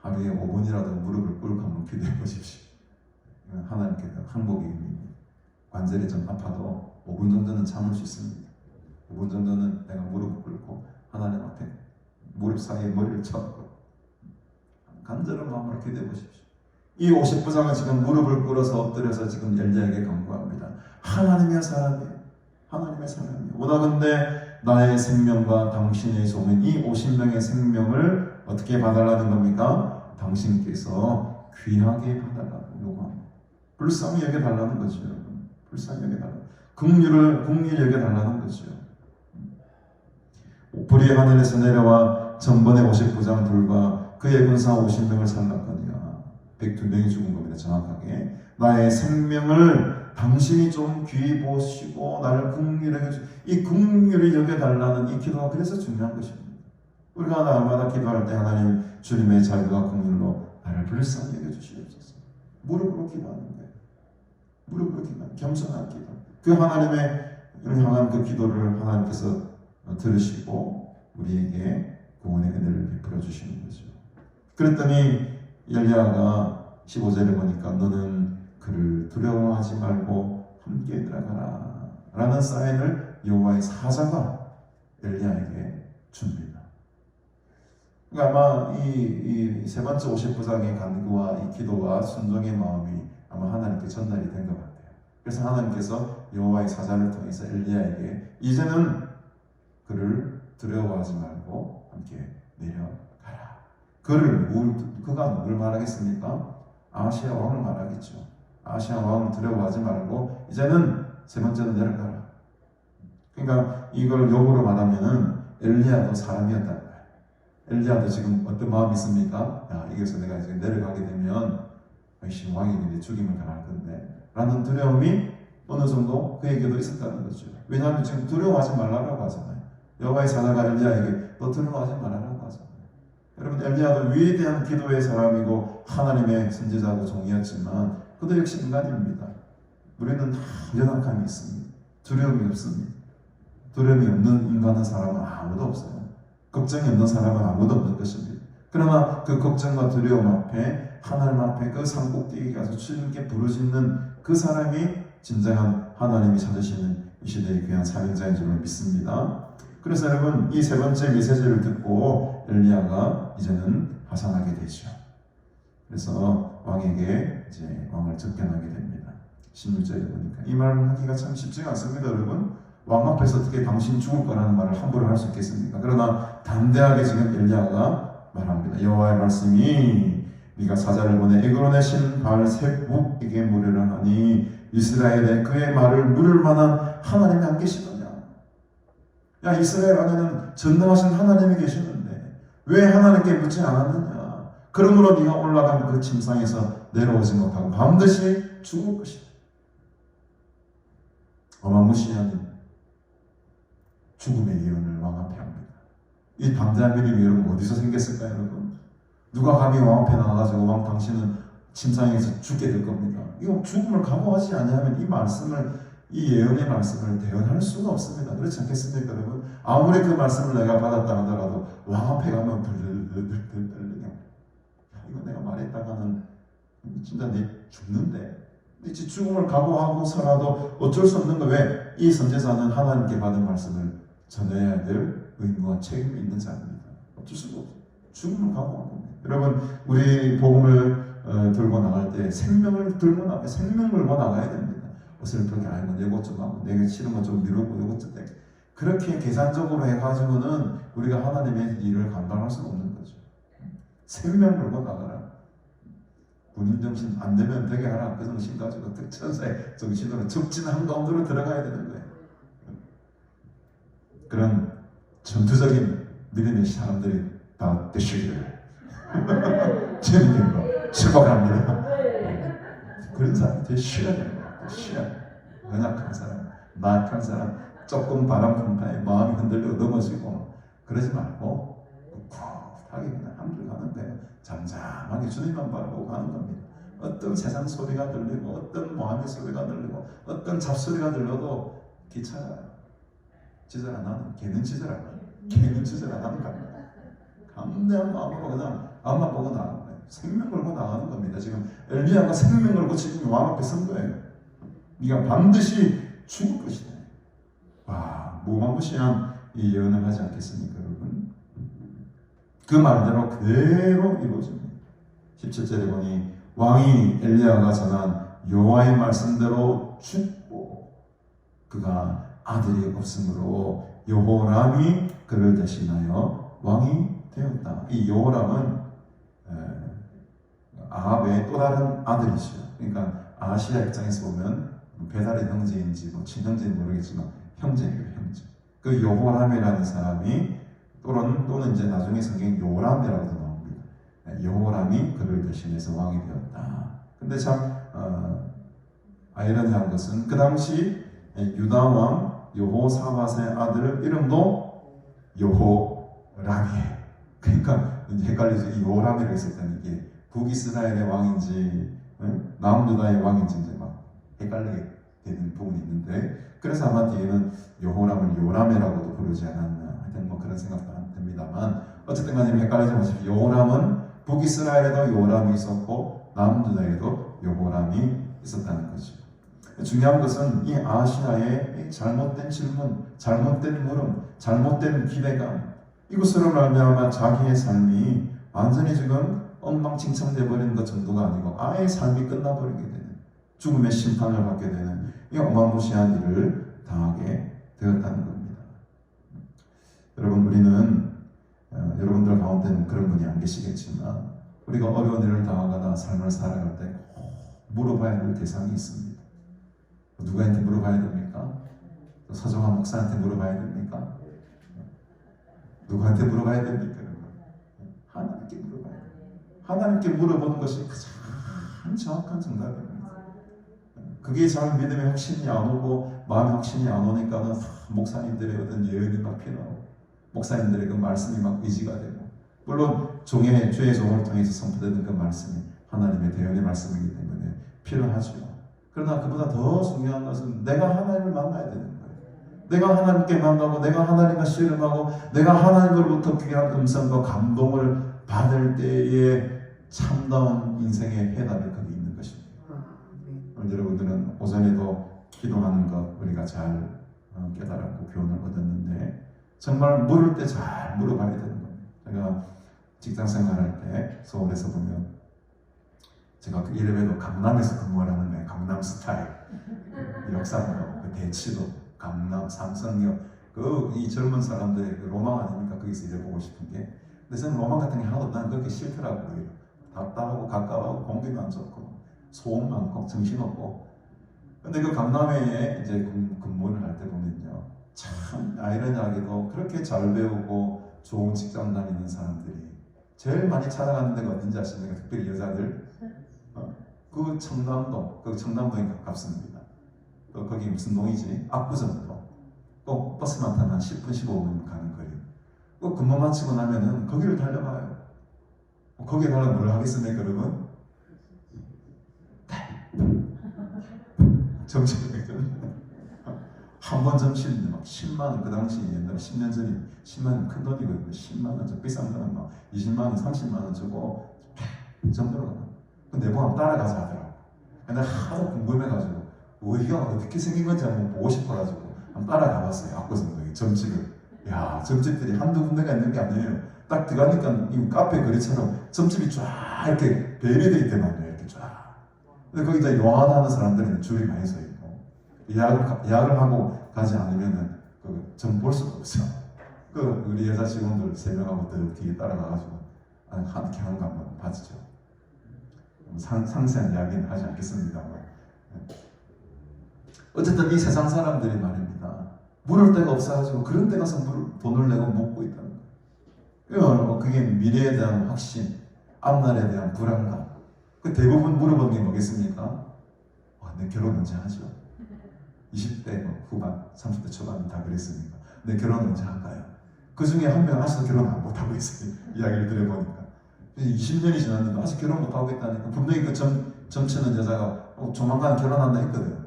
A: 하루에 5분이라도 무릎을 꿇고 한번 기도해 보십시오. 하나님께 항복이 관절이 좀 아파도 5분 정도는 참을 수 있습니다. 5분 정도는 내가 무릎을 꿇고 하나님 앞에 무릎 사이에 머리를 쳐고 간절한 마음으로 기도해 보십시오. 이 50부장은 지금 무릎을 꿇어서 엎드려서 지금 엘리야에게 간구합니다. 하나님의 사람이에요. 하나님의 사람이에요. 원하건대 나의 생명과 당신의 소문 이 50명의 생명을 어떻게 봐달라는 겁니까? 당신께서 귀하게 봐달라고 요구합니다. 불쌍히 여겨달라는 거죠. 불쌍히 여겨달라는 긍휼히 여겨달라는 거죠. 불이 하늘에서 내려와 전번의 50부장 둘과 그의 군사 50명을 살랐거니와 102명이 죽은 겁니다. 정확하게 나의 생명을 당신이 좀 귀히 보시고 나를 긍휼히 여겨주시고 이 긍휼히 여겨달라는 이 기도가 그래서 중요한 것입니다. 우리가 날마다 기도할 때 하나님 주님의 자비와 긍휼로 나를 불쌍히 여겨주시옵소서. 무릎으로 기도하는 거예요. 무릎으로 기도하는 겸손한 기도. 그 하나님의 향한 그 기도를 하나님께서 들으시고 우리에게 구원의 은혜를 베풀어 주시는 거죠. 그랬더니 엘리야가 15절에 보니까 너는 그를 두려워하지 말고 함께 들어가라 라는 사인을 여호와의 사자가 엘리야에게 줍니다. 그러니까 아마 이 세 번째 50부장의 간구와 이 기도와 순종의 마음이 아마 하나님께 전달이 된 것 같아요. 그래서 하나님께서 여호와의 사자를 통해서 엘리야에게 이제는 그를 두려워하지 말고 함께 내려가라. 그가 누굴 말하겠습니까? 아시아 왕을 말하겠죠. 아시아 왕을 두려워하지 말고 이제는 세 번째는 내려가라. 그러니까 이걸 역으로 말하면은 엘리야도 사람이었다. 엘리야도 지금 어떤 마음이 있습니까? 야, 이겨서 내가 지금 내려가게 되면 왕이 내 죽임을 당할 건데 라는 두려움이 어느 정도 그에게도 있었다는 거죠. 왜냐하면 지금 두려워하지 말라고 하잖아요. 여호와의 사자가 엘리야에게 너 두려워하지 말라고 하잖아요. 여러분, 엘리야도 위대한 기도의 사람이고 하나님의 선지자고 종이었지만 그도 역시 인간입니다. 우리는 다 연약함이 있습니다. 두려움이 없습니다. 두려움이 없는 인간은 사람은 아무도 없어요. 걱정이 없는 사람은 아무도 없는 것입니다. 그러나 그 걱정과 두려움 앞에 하나님 앞에 그 산꼭대기에 가서 주님께 부르짖는 그 사람이 진정한 하나님이 찾으시는 이 시대의 귀한 사명자인 줄을 믿습니다. 그래서 여러분, 이 세 번째 메시지를 듣고 엘리야가 이제는 하산하게 되죠. 그래서 왕에게 이제 왕을 접견하게 됩니다. 16절에 보니까 이 말을 하기가 참 쉽지가 않습니다. 여러분, 왕 앞에서 어떻게 당신 죽을 거라는 말을 함부로 할 수 있겠습니까? 그러나 담대하게 지금 엘리야가 말합니다. 여호와의 말씀이 네가 사자를 보내 에그론의 신 바알세북에게 물으라 하니 이스라엘에 그의 말을 물을 만한 하나님이 안 계시느냐? 야, 이스라엘 안에는 전능하신 하나님이 계시는데 왜 하나님께 묻지 않았느냐? 그러므로 네가 올라간 그 침상에서 내려오지 못하고 반드시 죽을 것이다. 어마무시한 죽음의 예언을 왕 앞에 합니다. 이 담대한 믿음이 여러분 어디서 생겼을까요, 여러분? 누가 감히 왕 앞에 나가가지고 왕 당신은 침상에서 죽게 될 겁니다. 이거 죽음을 각오하지 않으면 이 말씀을, 이 예언의 말씀을 대언할 수가 없습니다. 그렇지 않겠습니까, 여러분? 아무리 그 말씀을 내가 받았다 하더라도 왕 앞에 가면 들리냐? 이거 내가 말했다가는 진짜 내 죽는데. 이제 죽음을 각오하고서라도 어쩔 수 없는 거. 왜? 이 선지자는 하나님께 받은 말씀을 전해야 될 의무와 책임이 있는 자입니다. 어쩔 수가 없어요. 죽음을 각오한 겁니다. 여러분, 우리 복음을 들고 나갈 때 생명을 들고 나가야, 생명 물고 나가야 됩니다. 어설프게 알고 이것 좀 하고 내가 싫은 거 좀 미루고 이것 좀 돼. 그렇게 계산적으로 해가지고는 우리가 하나님의 일을 감당할 수는 없는 거죠. 생명 물고 나가라. 군인 정신 안 되면 되게 하라. 그 정신 가지고 특천사의 정신으로 적진 한가운데로 들어가야 되는 거예요. 그런 전투적인 믿음의 사람들이 다 되시기를 주님으로 축복합니다. 그런 사람 되셔야 됩니다. 되셔야 돼요. 연약한 사람, 나약한 사람, 조금 바람 풍파에 마음이 흔들려 넘어지고 그러지 말고 꿋꿋하게 그냥 함께 가는 거예요. 잠잠하게 주님만 바라보고 가는 겁니다. 어떤 세상 소리가 들리고 어떤 마음의 소리가 들리고 어떤 잡소리가 들려도 귀찮아요. 지절 안 하는, 걔는 지절 안 하는, 걔는 지절 안 하는 겁니다. 감대한 마음으로 그냥 앞만 보고 나가는 거예요. 생명 걸고 나가는 겁니다. 지금 엘리야가 생명 걸고 지금 왕 앞에 선 거예요. 네가 반드시 죽을 것이다. 와, 무마무시한 이 예언을 하지 않겠습니까, 여러분? 그 말대로 그대로 이루어집니다. 17절에 보니 왕이 엘리야가 전한 여호와의 말씀대로 죽고 그가 아들이 없으므로 여호람이 그를 대신하여 왕이 되었다. 이 여호람은 아합의 또 다른 아들이죠. 그러니까 아시아 입장에서 보면 배달의 형제인지 친형제인지 모르겠지만 형제예요, 형제. 그 여호람이라는 사람이 또는 이제 나중에 성경 요람이라고도 나옵니다. 여호람이 그를 대신해서 왕이 되었다. 근데 참 아이러니한 것은 그 당시 유다 왕 여호사밧의 아들 이름도 여호람이에요. 그러니까 이제 헷갈리죠. 이 여호람이라고 했을 때는 이게 북이스라엘의 왕인지 남유다의 왕인지 이제 막 헷갈리게 되는 부분이 있는데, 그래서 아마 뒤에는 여호람을 요람이라고도 부르지 않았나 하여튼 뭐 그런 생각도 듭니다만, 어쨌든 간에 헷갈리지 마십시오. 여호람은 북이스라엘에도 여호람이 있었고 남유다에도 여호람이 있었다는 거죠. 중요한 것은 이 아시아의 잘못된 질문, 잘못된 물음, 잘못된 기대감, 이것으로 말미암아 자기의 삶이 완전히 지금 엉망진창돼 버리는 것 정도가 아니고 아예 삶이 끝나버리게 되는, 죽음의 심판을 받게 되는 이 어마무시한 일을 당하게 되었다는 겁니다. 여러분, 우리는 여러분들 가운데는 그런 분이 안 계시겠지만 우리가 어려운 일을 당하거나 삶을 살아갈 때 꼭 물어봐야 될 대상이 있습니다. 누구한테 물어봐야 됩니까? 서정환 목사한테 물어봐야 됩니까? 누구한테 물어봐야 됩니까? 하나님께 물어봐야 돼요. 하나님께 물어보는 것이 가장 정확한 정답입니다. 그게 잘 믿음의 확신이 안 오고 마음의 확신이 안 오니까는 목사님들의 어떤 예언이 막 필요하고 목사님들의 그 말씀이 막 의지가 되고, 물론 주의 종을 통해서 선포되는 그 말씀이 하나님의 대언의 말씀이기 때문에 필요하죠. 그러나 그보다 더 중요한 것은 내가 하나님을 만나야 되는 거예요. 내가 하나님께 만나고 내가 하나님과 씨름하고 내가 하나님으로부터 귀한 음성과 감동을 받을 때에 참다운 인생의 해답이 거기 있는 것입니다. 오늘 여러분들은 오전에도 기도하는 것 우리가 잘 깨달았고 교훈을 얻었는데, 정말 물을 때 잘 물어봐야 되는 겁니다. 제가 직장 생활할 때 서울에서 보면 제가 그 이래봬도 강남에서 근무를 하는 거예요. 강남 스타일, 역삼동, 그 대치도, 강남, 삼성역, 이 젊은 사람들의 그 로망 아닙니까? 거기서 일해보고 싶은 게. 근데 저는 로망 같은 게 하나도 난 그렇게 싫더라고요. 답답하고 가까워하고 공기도 안 좋고 소음 많고 정신없고. 근데 그 강남에 이제 근무를 할 때 보면요, 참 아이러니하게도 그렇게 잘 배우고 좋은 직장 다니는 사람들이 제일 많이 찾아가는 데가 어딘지 아십니까? 특별히 여자들. 그 청담동, 그 청담동이 가깝습니다. 또 거기 무슨 동이지? 압구정동. 꼭 버스만 타면 한 10분, 15분 가는 거리. 꼭 근무 마치고 나면은 거기를 달려가요. 거기에 달려 뭘 하겠습니까, 여러분? 점심 한번 점심인데 막 10만 원, 그 당시 옛날에 10년 전에 10만 원 큰 돈이거든요. 10만 원, 저 비싼 거는 막 20만 원, 30만 원 주고 정도로 가요. 근데 내보고 따라가서 하더라고. 근데 하도 궁금해가지고 어디가 어떻게 생긴 건지 한번 보고 싶어가지고 한번 따라가봤어요. 압구정동에 점집을. 야, 점집들이 한두 군데가 있는 게 아니에요. 딱 들어가니까 이 카페 거리처럼 점집이 쫙 이렇게 배열이 돼 있더만요. 이렇게 쫙. 근데 거기다 요한하는 사람들은 줄이 많이 서 있고, 예약을 하고 가지 않으면은 점 볼 수가 없어. 우리 여자 직원들 3명하고 더 뒤에 따라가가지고 함께 하는 거 한번 봤죠. 상세한 이야기는 하지 않겠습니다만, 어쨌든 이 세상 사람들이 말입니다, 물을 데가 없어가지고 그런 데 가서 돈을 내고 먹고 있다는 거예요. 그게 미래에 대한 확신, 앞날에 대한 불안감. 그 대부분 물어보는 게 뭐겠습니까? 내 결혼 언제 하죠? 20대 후반, 30대 초반 다 그랬으니까 내 결혼 언제 할까요? 그 중에 한 명 아직도 결혼 못하고 있어요. 이야기를 들어보니까 20년이 지났는데 아직 결혼 못하고 있다니까. 분명히 그 점치는 여자가 조만간 결혼한다 했거든요.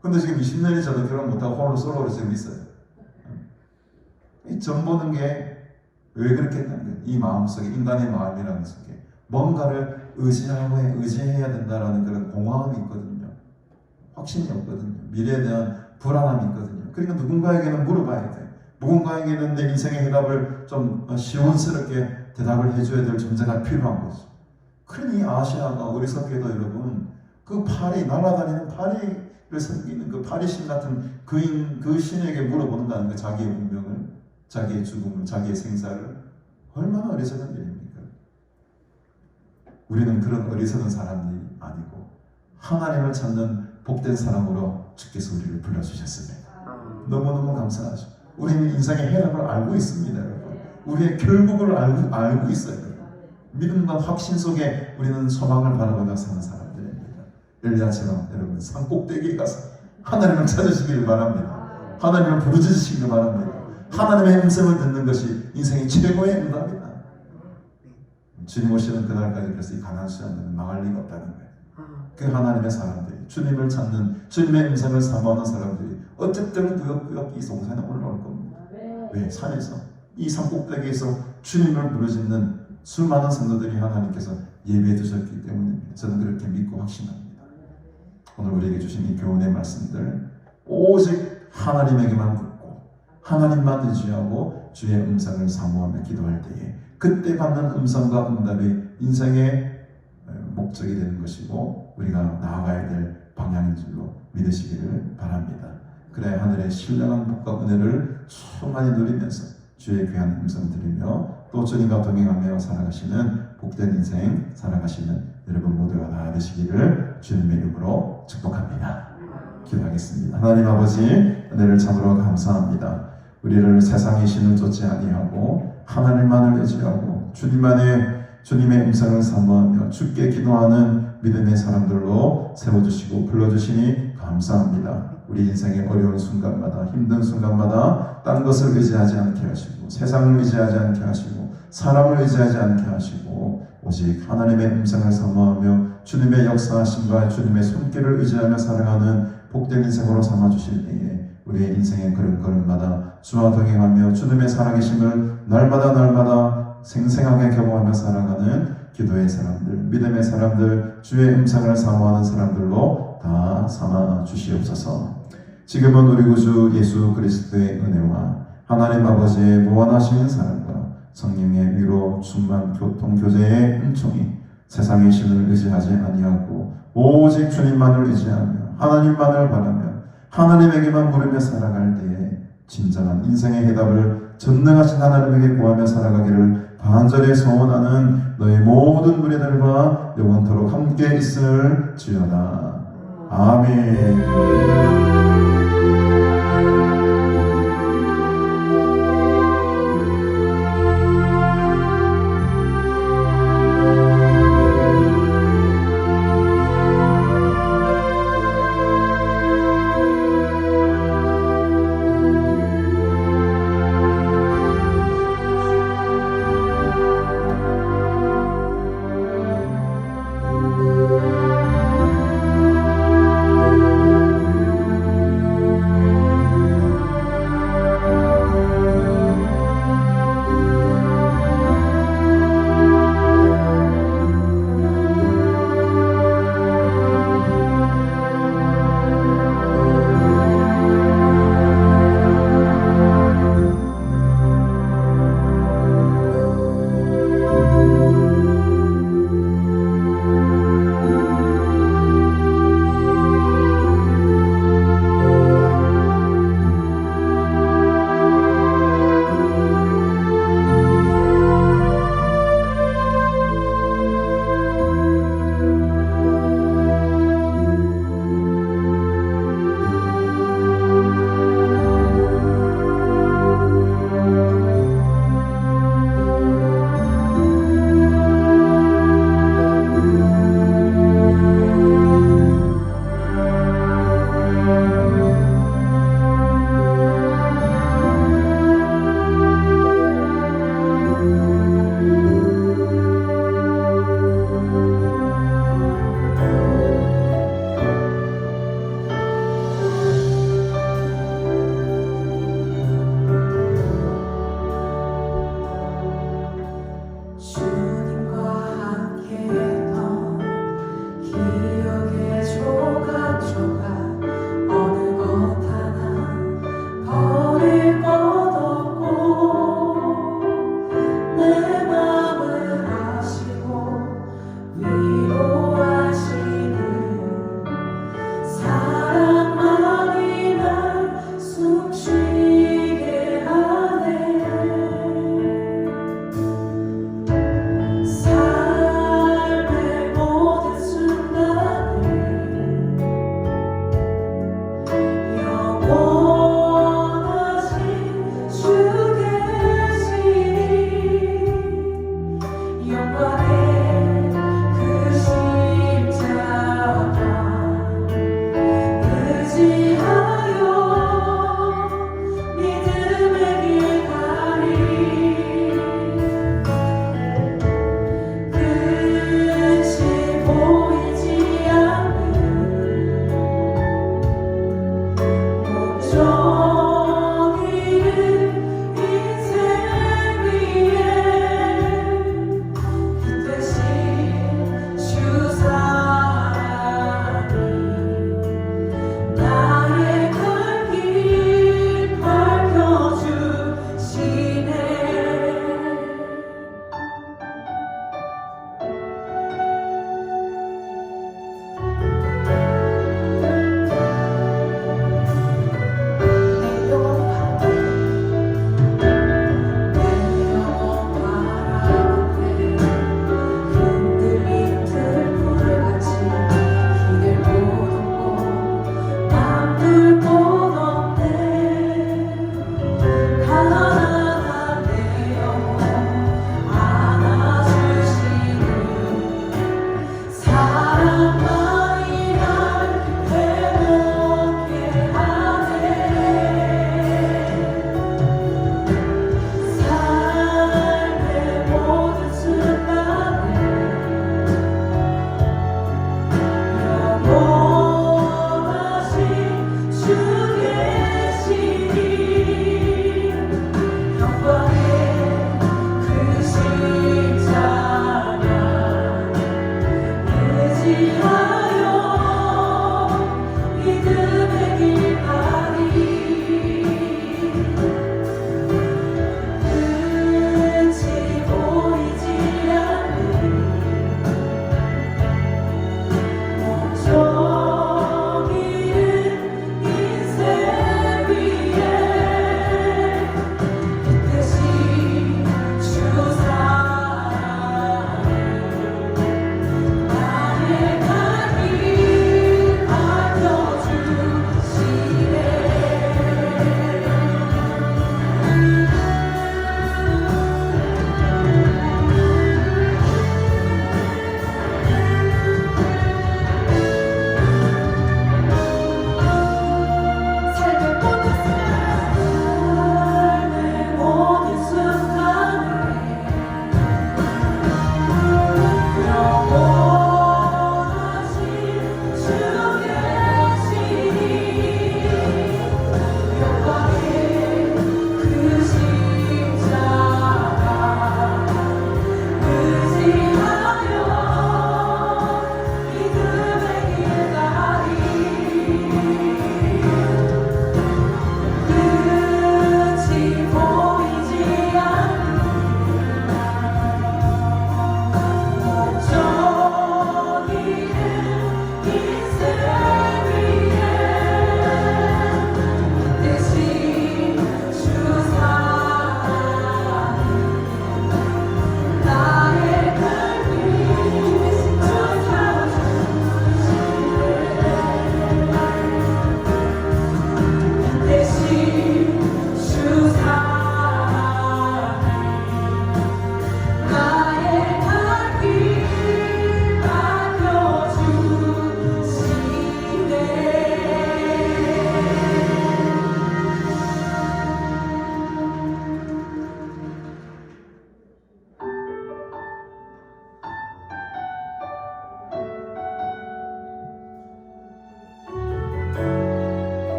A: 근데 지금 20년이 지나도 결혼 못하고 홀로 솔로로 지금 있어요. 이 점 보는 게 왜 그렇게 했냐면, 이 마음속에, 인간의 마음이라는 속에 뭔가를 의지해야 된다라는 그런 공허함이 있거든요. 확신이 없거든요. 미래에 대한 불안함이 있거든요. 그러니까 누군가에게는 물어봐야 돼. 누군가에게는 내 인생의 해답을 좀 시원스럽게 대답을 해줘야 될 존재가 필요한 거죠. 그러니 아시아가 어리석게도 여러분, 그 파리, 날아다니는 파리를 섬기는 그 파리신 같은 그 신에게 물어본다는 거, 자기의 운명을, 자기의 죽음을, 자기의 생사를. 얼마나 어리석은 일입니까? 우리는 그런 어리석은 사람이 아니고 하나님을 찾는 복된 사람으로 주께서 우리를 불러주셨습니다. 너무너무 감사하죠. 우리는 인생의 해답을 알고 있습니다, 여러분. 우리의 결국을 알고 있어요. 믿음과 확신 속에 우리는 소망을 바라보며 사는 사람들입니다. 엘리야처럼 여러분 산 꼭대기에 가서 하나님을 찾으시길 바랍니다. 하나님을 부르짖으시길 바랍니다. 하나님의 음성을 듣는 것이 인생의 최고의 응답이다. 주님 오시는 그날까지 그래서 이 가나안 수양들은 망할 리가 없다는 거예요. 그 하나님의 사람들이, 주님을 찾는, 주님의 음성을 사모하는 사람들이 어쨌든 구역구역 이 동산에 올라올 겁니다. 왜? 산에서, 이 산꼭대기에서 주님을 부르짖는 수많은 성도들이 하나님께서 예배해 두셨기 때문입니다. 저는 그렇게 믿고 확신합니다. 오늘 우리에게 주신 이 교훈의 말씀들, 오직 하나님에게만 붙고 하나님만 의지하고 주의 음성을 사모하며 기도할 때에 그때 받는 음성과 응답이 인생의 목적이 되는 것이고 우리가 나아가야 될 방향인 줄로 믿으시기를 바랍니다. 그래 하늘의 신령한 복과 은혜를 충만히 누리면서 주의 귀한 음성 들으며 또 주님과 동행하며 살아가시는 복된 인생 살아가시는 여러분 모두가 다 되시기를 주님의 이름으로 축복합니다. 기도하겠습니다. 하나님 아버지, 은혜를 참으로 감사합니다. 우리를 세상의 신을 쫓지 아니하고 하나님만을 의지하고 주님의 음성을 사모하며 주께 기도하는 믿음의 사람들로 세워주시고 불러주시니 감사합니다. 우리 인생의 어려운 순간마다 힘든 순간마다 딴 것을 의지하지 않게 하시고 세상을 의지하지 않게 하시고 사람을 의지하지 않게 하시고 오직 하나님의 음성을 사모하며 주님의 역사하심과 주님의 손길을 의지하며 살아가는 복된 인생으로 삼아주실 때에 우리의 인생의 걸음걸음마다 주와 동행하며 주님의 살아계심을 날마다 생생하게 경험하며 살아가는 기도의 사람들, 믿음의 사람들, 주의 음성을 사모하는 사람들로 다 삼아 주시옵소서. 지금은 우리 구주 예수 그리스도의 은혜와 하나님 아버지의 무한하신 사랑과 성령의 위로 충만 교통교제의 은총이 세상의 신을 의지하지 아니하고 오직 주님만을 의지하며 하나님만을 바라며 하나님에게만 물으며 살아갈 때에 진정한 인생의 해답을 전능하신 하나님에게 구하며 살아가기를 간절히 소원하는 너희 모든 무리들과 영원토록 함께 있을 지어다. 아멘.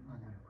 B: 맞아요.